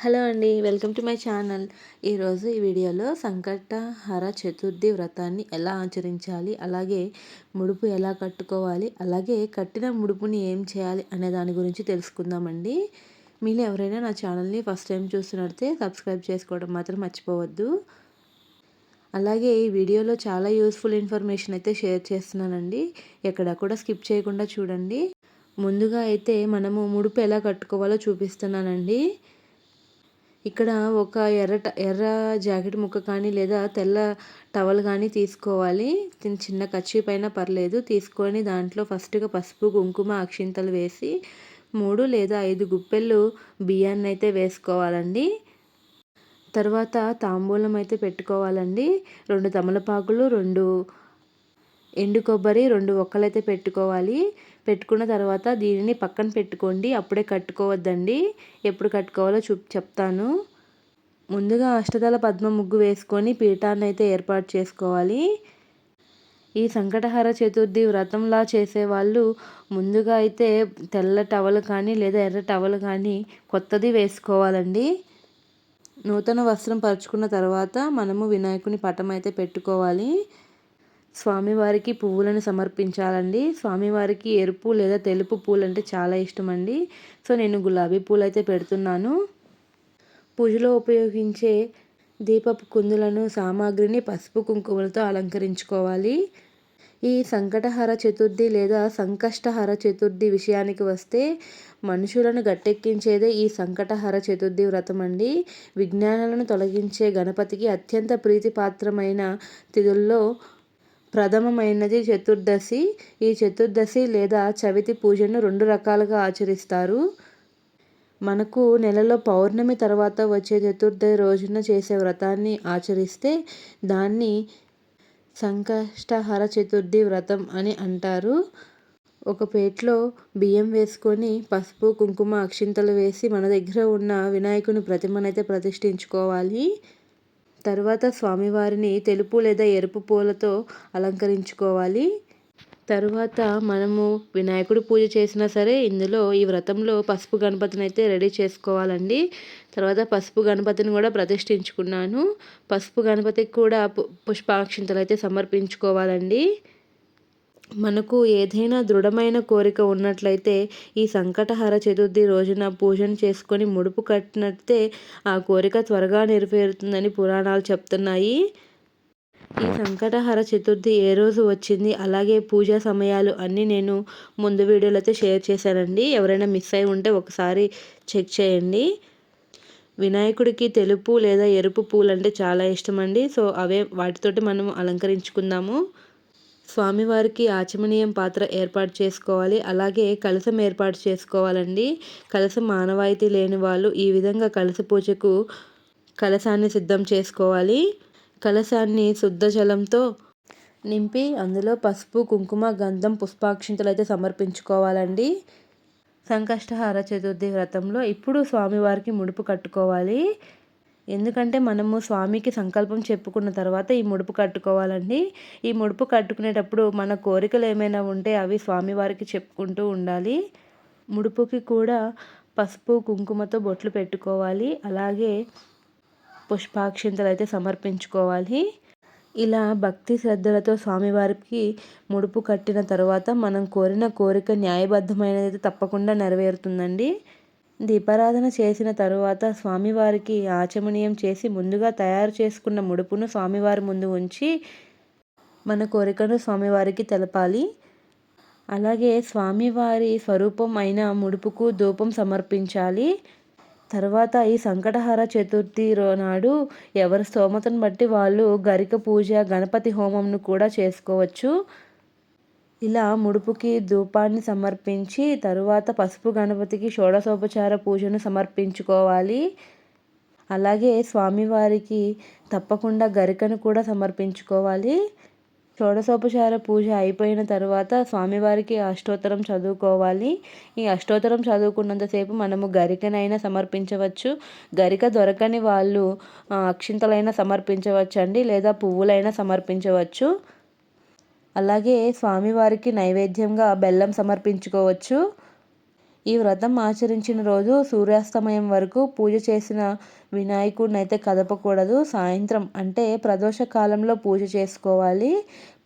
Hello అండి. Welcome to my channel. ఈరోజు ఈ వీడియోలో సంకటహర చతుర్థి వ్రతాన్ని ఎలా ఆచరించాలి, అలాగే ముడుపు ఎలా కట్టుకోవాలి, అలాగే కట్టిన ముడుపుని ఏం చేయాలి అనే దాని గురించి తెలుసుకుందామండి. మీలో ఎవరైనా నా ఛానల్ని ఫస్ట్ టైం చూస్తున్నట్టే సబ్స్క్రైబ్ చేసుకోవడం మాత్రం మర్చిపోవద్దు. అలాగే ఈ వీడియోలో చాలా యూస్ఫుల్ ఇన్ఫర్మేషన్ అయితే షేర్ చేస్తున్నానండి. ఎక్కడ కూడా స్కిప్ చేయకుండా చూడండి. ముందుగా అయితే మనము ముడుపు ఎలా కట్టుకోవాలో చూపిస్తున్నానండి. ఇక్కడ ఒక ఎర్ర జాకెట్ ముక్క కానీ లేదా తెల్ల టవల్ కానీ తీసుకోవాలి. చిన్న కర్చీఫ్ అయినా పర్లేదు. తీసుకొని దాంట్లో ఫస్ట్గా పసుపు, కుంకుమ, అక్షింతలు వేసి 3 లేదా 5 గుప్పెళ్ళు బియ్యాన్ని అయితే వేసుకోవాలండి. తర్వాత తాంబూలం అయితే పెట్టుకోవాలండి. 2 తమలపాకులు, 2 ఎండు కొబ్బరి, 2 ఒక్కలైతే పెట్టుకోవాలి. పెట్టుకున్న తర్వాత దీనిని పక్కన పెట్టుకోండి. అప్పుడే కట్టుకోవద్దండి. ఎప్పుడు కట్టుకోవాలో చెప్తాను. ముందుగా అష్టదళ పద్మ ముగ్గు వేసుకొని పీఠాన్ని అయితే ఏర్పాటు చేసుకోవాలి. ఈ సంకటహర చతుర్థి వ్రతంలా చేసేవాళ్ళు ముందుగా అయితే తెల్ల టవల్ కానీ లేదా ఎర్ర టవల్ కానీ కొత్తది వేసుకోవాలండి. నూతన వస్త్రం పరుచుకున్న తర్వాత మనము వినాయకుని పటం అయితే పెట్టుకోవాలి. స్వామివారికి పువ్వులను సమర్పించాలండి. స్వామివారికి ఎరుపు లేదా తెలుపు పూలు అంటే చాలా ఇష్టం అండి. సో నేను గులాబీ పూలు అయితే పెడుతున్నాను. పూజలో ఉపయోగించే దీపపు కుందులను సామాగ్రిని పసుపు కుంకుమలతో అలంకరించుకోవాలి. ఈ సంకటహర చతుర్థి లేదా సంకష్టహర చతుర్థి విషయానికి వస్తే మనుషులను గట్టెక్కించేదే ఈ సంకటహర చతుర్థి వ్రతం అండి. విజ్ఞానాలను తొలగించే గణపతికి అత్యంత ప్రీతిపాత్రమైన తిథుల్లో ప్రథమమైనది చతుర్దశి. ఈ చతుర్దశి లేదా చవితి పూజను 2 రకాలుగా ఆచరిస్తారు. మనకు నెలలో పౌర్ణమి తర్వాత వచ్చే చతుర్థి రోజున చేసే వ్రతాన్ని ఆచరిస్తే దాన్ని సంకష్టహర చతుర్థి వ్రతం అని అంటారు. ఒక ప్లేట్లో బియ్యం వేసుకొని పసుపు, కుంకుమ, అక్షింతలు వేసి మన దగ్గర ఉన్న వినాయకుని ప్రతిమనైతే ప్రతిష్ఠించుకోవాలి. తర్వాత స్వామివారిని తెలుపు లేదా ఎరుపు పూలతో అలంకరించుకోవాలి. తరువాత మనము వినాయకుడి పూజ చేసినా సరే ఈ వ్రతంలో పసుపు గణపతిని అయితే రెడీ చేసుకోవాలండి. తర్వాత పసుపు గణపతిని కూడా ప్రతిష్ఠించుకున్నాను. పసుపు గణపతికి కూడా పుష్పాక్షింతలు అయితే సమర్పించుకోవాలండి. మనకు ఏదైనా దృఢమైన కోరిక ఉన్నట్లయితే ఈ సంకటహర చతుర్థి రోజున పూజను చేసుకొని ముడుపు కట్టినట్టే ఆ కోరిక త్వరగా నెరవేరుతుందని పురాణాలు చెప్తున్నాయి. ఈ సంకటహర చతుర్థి ఏ రోజు వచ్చింది, అలాగే పూజా సమయాలు అన్నీ నేను ముందు వీడియోలో అయితే షేర్ చేశానండి. ఎవరైనా మిస్ అయి ఉంటే ఒకసారి చెక్ చేయండి. వినాయకుడికి తెలుపు లేదా ఎరుపు పూలు అంటే చాలా ఇష్టం అండి. సో వాటితోటి మనం అలంకరించుకుందాము. స్వామివారికి ఆచమనీయం పాత్ర ఏర్పాటు చేసుకోవాలి. అలాగే కలశం ఏర్పాటు చేసుకోవాలండి. కలశం ఆనవాయితీ లేని వాళ్ళు ఈ విధంగా కలశ పూజకు కలశాన్ని సిద్ధం చేసుకోవాలి. కలశాన్ని శుద్ధ జలంతో నింపి అందులో పసుపు, కుంకుమ, గంధం, పుష్పాక్షింతలు అయితే సమర్పించుకోవాలండి. సంకష్టహర చతుర్థి వ్రతంలో ఇప్పుడు స్వామివారికి ముడుపు కట్టుకోవాలి. ఎందుకంటే మనము స్వామికి సంకల్పం చెప్పుకున్న తర్వాత ఈ ముడుపు కట్టుకోవాలండి. ఈ ముడుపు కట్టుకునేటప్పుడు మన కోరికలు ఏమైనా ఉంటే అవి స్వామివారికి చెప్పుకుంటూ ఉండాలి. ముడుపుకి కూడా పసుపు, కుంకుమతో బొట్లు పెట్టుకోవాలి. అలాగే పుష్పాక్షింతలు అయితే సమర్పించుకోవాలి. ఇలా భక్తి శ్రద్ధలతో స్వామివారికి ముడుపు కట్టిన తర్వాత మనం కోరిన కోరిక న్యాయబద్ధమైనది తప్పకుండా నెరవేరుతుందండి. దీపారాధన చేసిన తరువాత స్వామివారికి ఆచమనీయం చేసి ముందుగా తయారు చేసుకున్న ముడుపును స్వామివారి ముందు ఉంచి మన కోరికను స్వామివారికి తెలపాలి. అలాగే స్వామివారి స్వరూపం అయిన ముడుపుకు ధూపం సమర్పించాలి. తర్వాత ఈ సంకటహర చతుర్థి నాడు ఎవరి స్తోమతను బట్టి వాళ్ళు గరిక పూజ, గణపతి హోమంను కూడా చేసుకోవచ్చు. ఇలా ముడుపుకి ధూపాన్ని సమర్పించి తరువాత పసుపు గణపతికి షోడశోపచార పూజను సమర్పించుకోవాలి. అలాగే స్వామివారికి తప్పకుండా గరికను కూడా సమర్పించుకోవాలి. షోడశోపచార పూజ అయిపోయిన తర్వాత స్వామివారికి అష్టోత్తరం చదువుకోవాలి. ఈ అష్టోత్తరం చదువుకున్నంతసేపు మనము గరికనైనా సమర్పించవచ్చు. గరిక దొరకని వాళ్ళు అక్షింతలైనా సమర్పించవచ్చు అండి, లేదా పువ్వులైనా సమర్పించవచ్చు. అలాగే స్వామివారికి నైవేద్యంగా బెల్లం సమర్పించుకోవచ్చు. ఈ వ్రతం ఆచరించిన రోజు సూర్యాస్తమయం వరకు పూజ చేసిన వినాయకుడిని అయితే కదపకూడదు. సాయంత్రం అంటే ప్రదోష కాలంలో పూజ చేసుకోవాలి.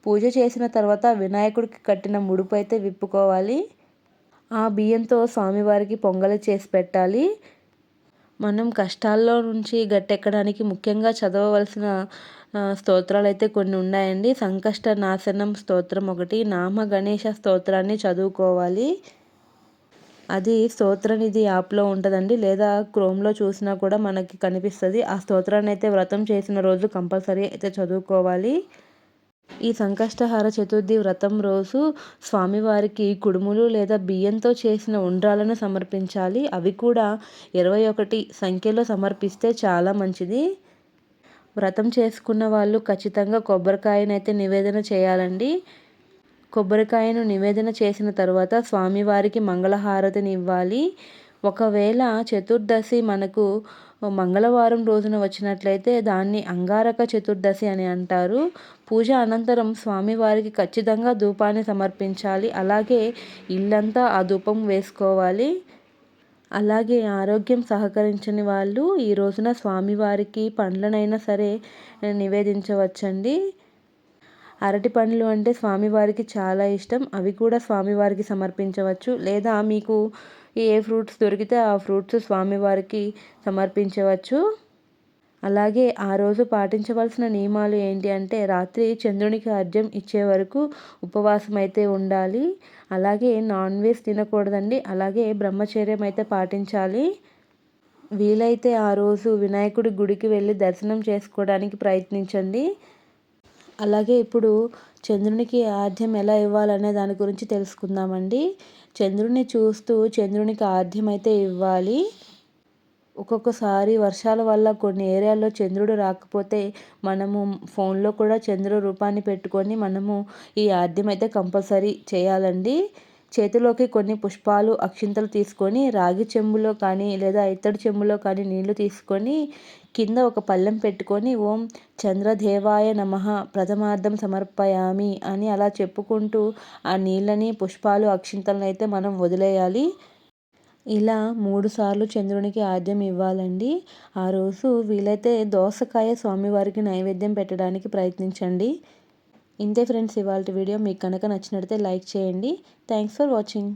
పూజ చేసిన తర్వాత వినాయకుడికి కట్టిన ముడుపు అయితే విప్పుకోవాలి. ఆ బియ్యంతో స్వామివారికి పొంగలి చేసి పెట్టాలి. మనం కష్టాల్లో నుంచి గట్టెక్కడానికి ముఖ్యంగా చదవవలసిన స్తోత్రాలు అయితే కొన్ని ఉన్నాయండి. సంకష్ట నాశనం స్తోత్రం ఒకటి, నామ గణేష స్తోత్రాన్ని చదువుకోవాలి. అది స్తోత్రనిధి యాప్లో ఉంటుందండి, లేదా క్రోమ్లో చూసినా కూడా మనకి కనిపిస్తుంది. ఆ స్తోత్రాన్ని అయితే వ్రతం చేసిన రోజు కంపల్సరీ అయితే చదువుకోవాలి. ఈ సంకష్టహార చతుర్థి వ్రతం రోజు స్వామివారికి కుడుములు లేదా బియ్యంతో చేసిన ఉండ్రాలను సమర్పించాలి. అవి కూడా 21 సంఖ్యలో సమర్పిస్తే చాలా మంచిది. వ్రతం చేసుకున్న వాళ్ళు ఖచ్చితంగా కొబ్బరికాయనైతే నివేదన చేయాలండి. కొబ్బరికాయను నివేదన చేసిన తర్వాత స్వామివారికి మంగళహారతిని ఇవ్వాలి. ఒకవేళ చతుర్దశి మనకు మంగళవారం రోజున వచ్చినట్లయితే దాన్ని అంగారక చతుర్దశి అని అంటారు. పూజ అనంతరం స్వామివారికి ఖచ్చితంగా ధూపాన్ని సమర్పించాలి. అలాగే ఇల్లంతా ఆ ధూపం వేసుకోవాలి. అలాగే ఆరోగ్యం సహకరించని వాళ్ళు ఈ రోజున స్వామివారికి పండ్లనైనా సరే నివేదించవచ్చండి. అరటి పండ్లు అంటే స్వామివారికి చాలా ఇష్టం. అవి కూడా స్వామివారికి సమర్పించవచ్చు. లేదా మీకు ఏ ఫ్రూట్స్ దొరికితే ఆ ఫ్రూట్స్ స్వామివారికి సమర్పించవచ్చు. అలాగే ఆ రోజు పాటించవలసిన నియమాలు ఏంటి అంటే, రాత్రి చంద్రునికి అర్ఘ్యం ఇచ్చే వరకు ఉపవాసం అయితే ఉండాలి. అలాగే నాన్ వెజ్ తినకూడదండి. అలాగే బ్రహ్మచర్యం అయితే పాటించాలి. వీలైతే ఆ రోజు వినాయకుడి గుడికి వెళ్ళి దర్శనం చేసుకోవడానికి ప్రయత్నించండి. అలాగే ఇప్పుడు చంద్రునికి ఆర్ఘ్యం ఎలా ఇవ్వాలనే దాని గురించి తెలుసుకుందామండి. చంద్రుడిని చూస్తూ చంద్రునికి ఆర్ఘ్యం అయితే ఇవ్వాలి. ఒక్కొక్కసారి వర్షాల వల్ల కొన్ని ఏరియాల్లో చంద్రుడు రాకపోతే మనము ఫోన్లో కూడా చంద్రుడి రూపాన్ని పెట్టుకొని మనము ఈ ఆర్ఘ్యం అయితే కంపల్సరీ చేయాలండి. చేతిలోకి కొన్ని పుష్పాలు, అక్షింతలు తీసుకొని రాగి చెంబులో కానీ లేదా ఇత్తడి చెంబులో కానీ నీళ్లు తీసుకొని కింద ఒక పళ్ళెం పెట్టుకొని ఓం చంద్రదేవాయ నమః ప్రథమార్థం సమర్పయామి అని అలా చెప్పుకుంటూ ఆ నీళ్ళని, పుష్పాలు, అక్షింతలను అయితే మనం వదిలేయాలి. ఇలా 3 సార్లు చంద్రునికి ఆర్ఘ్యం ఇవ్వాలండి. ఆ రోజు వీలైతే దోసకాయ స్వామివారికి నైవేద్యం పెట్టడానికి ప్రయత్నించండి. ఇంతే ఫ్రెండ్స్, ఇవాల్టి వీడియో మీకు కనుక నచ్చినట్లయితే లైక్ చేయండి. Thanks for watching.